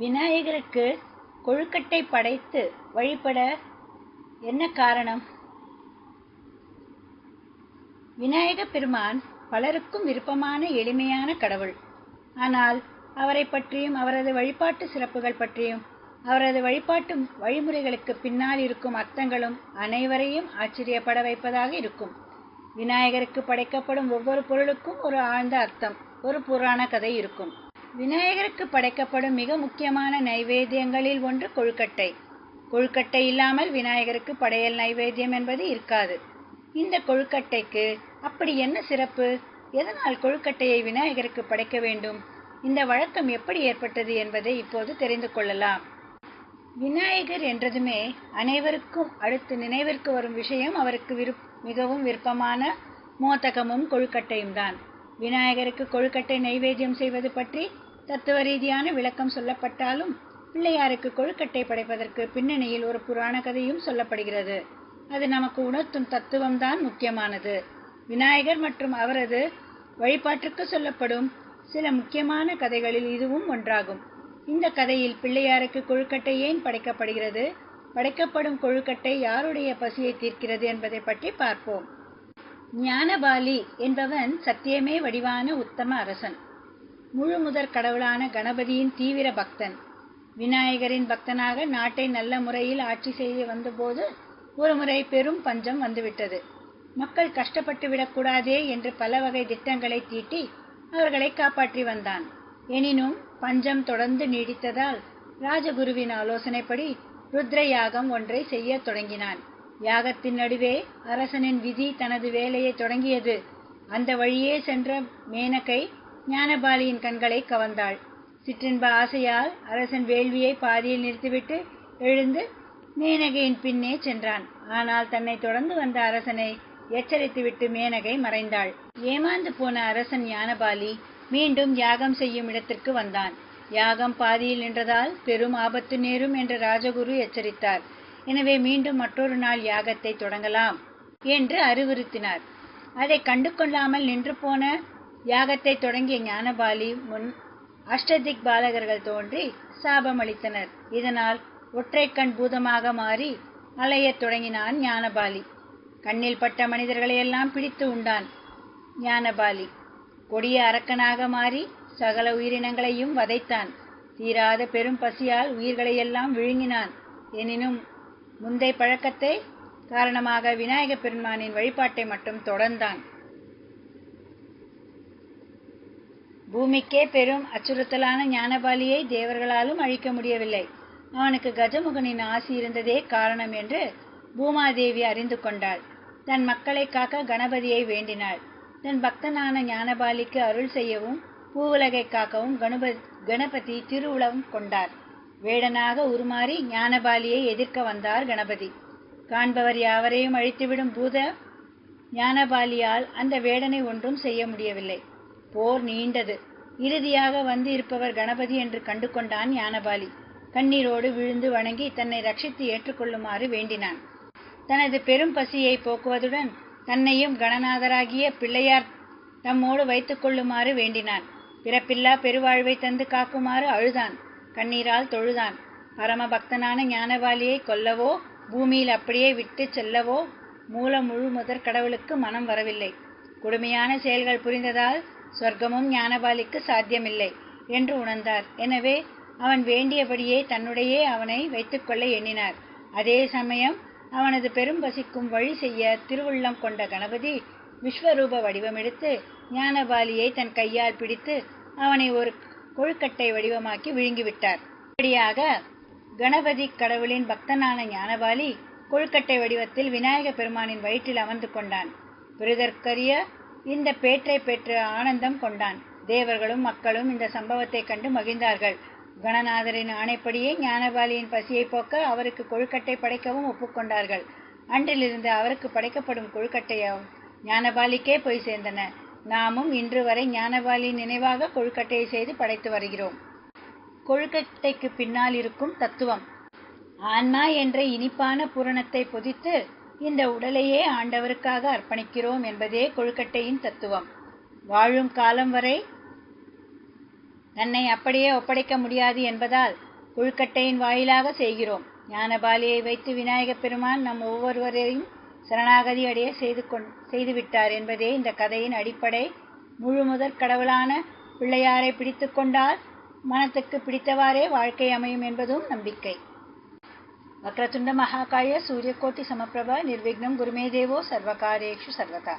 விநாயகருக்கு கொழுக்கட்டை படைத்து வழிபட என்ன காரணம்? விநாயக பெருமான் பலருக்கும் விருப்பமான எளிமையான கடவுள். ஆனால் அவரை பற்றியும் அவரது வழிபாட்டு சிறப்புகள் பற்றியும் அவரது வழிபாட்டு வழிமுறைகளுக்கு பின்னால் இருக்கும் அர்த்தங்களும் அனைவரையும் ஆச்சரியப்பட வைப்பதாக இருக்கும். விநாயகருக்கு படைக்கப்படும் ஒவ்வொரு பொருளுக்கும் ஒரு ஆழ்ந்த அர்த்தம், ஒரு புராண கதை இருக்கும். விநாயகருக்கு படைக்கப்படும் மிக முக்கியமான நைவேத்தியங்களில் ஒன்று கொழுக்கட்டை. கொழுக்கட்டை இல்லாமல் விநாயகருக்கு படையல் நைவேத்தியம் என்பது இருக்காது. இந்த கொழுக்கட்டைக்கு அப்படி என்ன சிறப்பு? எதனால் கொழுக்கட்டையை விநாயகருக்கு படைக்க வேண்டும்? இந்த வழக்கம் எப்படி ஏற்பட்டது என்பதை இப்போது தெரிந்து கொள்ளலாம். விநாயகர் என்றதுமே அனைவருக்கும் அடுத்து நினைவிற்கு வரும் விஷயம் அவருக்கு மிகவும் விருப்பமான மோதகமும் கொழுக்கட்டையும் தான். விநாயகருக்கு கொழுக்கட்டை நைவேத்தியம் செய்வது பற்றி தத்துவ ரீதியான விளக்கம் சொல்லப்பட்டாலும் பிள்ளையாருக்கு கொழுக்கட்டை படைப்பதற்கு பின்னணியில் ஒரு புராண கதையும் சொல்லப்படுகிறது. அது நமக்கு உணர்த்தும் தத்துவம்தான் முக்கியமானது. விநாயகர் மற்றும் அவரது வழிபாட்டிற்கு சொல்லப்படும் சில முக்கியமான கதைகளில் இதுவும் ஒன்றாகும். இந்த கதையில் பிள்ளையாருக்கு கொழுக்கட்டை ஏன் படைக்கப்படுகிறது, படைக்கப்படும் கொழுக்கட்டை யாருடைய பசியை தீர்க்கிறது என்பதை பற்றி பார்ப்போம். ஞானபாலி என்பவன் சத்தியமே வடிவான உத்தம அரசன். முழு முதற் கடவுளான கணபதியின் தீவிர பக்தன். விநாயகரின் பக்தனாக நாட்டை நல்ல முறையில் ஆட்சி செய்து வந்தபோது ஒருமுறை பெரும் பஞ்சம் வந்துவிட்டது. மக்கள் கஷ்டப்பட்டு விடக்கூடாதே என்று பல வகை திட்டங்களை தீட்டி அவர்களை காப்பாற்றி வந்தான். எனினும் பஞ்சம் தொடர்ந்து நீடித்ததால் ராஜகுருவின் ஆலோசனைப்படி ருத்ர யாகம் ஒன்றை செய்ய தொடங்கினான். யாகத்தின் நடுவே அரசனின் விதி தனது வேலையை தொடங்கியது. அந்த வழியே சென்ற மேனகை ஞானபாலியின் கண்களை கவர்ந்தாள். சிற்றின்ப ஆசையால் அரசன் வேள்வியை பாதியில் நிறுத்திவிட்டு எழுந்து மேனகையின் பின்னே சென்றான். ஆனால் தன்னை தொடர்ந்து வந்த அரசனை எச்சரித்துவிட்டு மேனகை மறைந்தாள். ஏமாந்து போன அரசன் ஞானபாலி மீண்டும் யாகம் செய்யும் இடத்திற்கு வந்தான். யாகம் பாதியில் நின்றதால் பெரும் ஆபத்து நேரும் என்று ராஜகுரு எச்சரித்தார். எனவே மீண்டும் மற்றொரு நாள் யாகத்தை தொடங்கலாம் என்று அறிவுறுத்தினார். அதை கண்டு கொள்ளாமல் நின்று போன யாகத்தை தொடங்கிய ஞானபாலி முன் அஷ்டதிக் பாலகர்கள் தோன்றி சாபம் அளித்தனர். இதனால் ஒற்றை கண் பூதமாக மாறி அலையத் தொடங்கினான் ஞானபாலி. கண்ணில் பட்ட மனிதர்களையெல்லாம் பிடித்து உண்டான். ஞானபாலி கொடிய அரக்கனாக மாறி சகல உயிரினங்களையும் வதைத்தான். தீராத பெரும் பசியால் உயிர்களையெல்லாம் விழுங்கினான். எனினும் முந்தை பழக்கத்தை காரணமாக விநாயக பெருமானின் வழிபாட்டை மட்டும் தொடர்ந்தான். பூமிக்கே பெரும் அச்சுறுத்தலான ஞானபாலியை தேவர்களாலும் அழிக்க முடியவில்லை. அவனுக்கு கஜமுகனின் ஆசி இருந்ததே காரணம் என்று பூமாதேவி அறிந்து கொண்டாள். தன் மக்களை காக்க கணபதியை வேண்டினாள். தன் பக்தனான ஞானபாலிக்கு அருள் செய்யவும் பூவுலகை காக்கவும் கணபதி திருவுளம் கொண்டார். வேடனாக உருமாறி ஞானபாலியை எதிர்க்க வந்தார் கணபதி. காண்பவர் யாவரையும் அழித்துவிடும் பூத ஞானபாலியால் அந்த வேடனை ஒன்றும் செய்ய முடியவில்லை. போர் நீண்டது. இறுதியாக வந்து இருப்பவர் கணபதி என்று கண்டு கொண்டான் ஞானபாலி. கண்ணீரோடு விழுந்து வணங்கி தன்னை ரட்சித்து ஏற்றுக்கொள்ளுமாறு வேண்டினான். தனது பெரும் பசியை போக்குவதுடன் தன்னையும் கணநாதராகிய பிள்ளையார் தம்மோடு வைத்துக் கொள்ளுமாறு வேண்டினான். பிறப்பில்லா பெருவாழ்வை தந்து காக்குமாறு அழுதான். கண்ணீரால் தொழுதான். பரம பக்தனான ஞானபாலியை கொல்லவோ பூமியில் அப்படியே விட்டு செல்லவோ முழு முதற் கடவுளுக்கு மனம் வரவில்லை. கொடுமையான செயல்கள் புரிந்ததால் சொர்க்கமும் ஞானபாலிக்கு சாத்தியமில்லை என்று உணர்ந்தார். எனவே அவன் வேண்டியபடியே தன்னுடையே அவனை வைத்துக்கொள்ள எண்ணினார். அதே சமயம் அவனது பெரும் பசிக்கும் வழி செய்ய திருவுள்ளம் கொண்ட கணபதி விஸ்வரூப வடிவமெடுத்து ஞானபாலியை தன் கையால் பிடித்து அவனை ஒரு கொழுக்கட்டை வடிவமாக்கி விழுங்கிவிட்டார். இப்படியாக கணபதி கடவுளின் பக்தனான ஞானபாலி கொழுக்கட்டை வடிவத்தில் விநாயக பெருமானின் வயிற்றில் அமர்ந்து கொண்டான். பெறுதற்கரிய இந்த பேற்றை பெற்று ஆனந்தம் கொண்டான். தேவர்களும் மக்களும் இந்த சம்பவத்தை கண்டு மகிழ்ந்தார்கள். கணநாதரின் ஆணைப்படியே ஞானபாலியின் பசியை போக்க அவருக்கு கொழுக்கட்டை படைக்கவும் ஒப்புக்கொண்டார்கள். அன்றிலிருந்து அவருக்கு படைக்கப்படும் கொழுக்கட்டையோ ஞானபாலிக்கே போய் சேர்ந்தன. நாமும் இன்று வரை ஞானபாலியின் நினைவாக கொழுக்கட்டையை செய்து படைத்து வருகிறோம். கொழுக்கட்டைக்கு பின்னால் இருக்கும் தத்துவம். ஆன்மா என்ற இனிப்பான பூரணத்தை பொதித்து இந்த உடலையே ஆண்டவருக்காக அர்ப்பணிக்கிறோம் என்பதே கொழுக்கட்டையின் தத்துவம். வாழும் காலம் வரை தன்னை அப்படியே ஒப்படைக்க முடியாது என்பதால் கொழுக்கட்டையின் வாயிலாக செய்கிறோம். ஞானபாலியை வைத்து விநாயகப் பெருமான் நம் ஒவ்வொருவரையும் சரணாகதி அடைய செய்துவிட்டார் என்பதே இந்த கதையின் அடிப்படை. முழு முதற் கடவுளான பிள்ளையாரை பிடித்து கொண்டால் மனத்துக்கு பிடித்தவாறே வாழ்க்கை அமையும் என்பதும் நம்பிக்கை. வக்ரதுண்ட மகாகாய சூரியகோட்டி சமப்பிரப நிர்விக்னம் குருமே தேவோ சர்வகாரேஷு சர்வதா.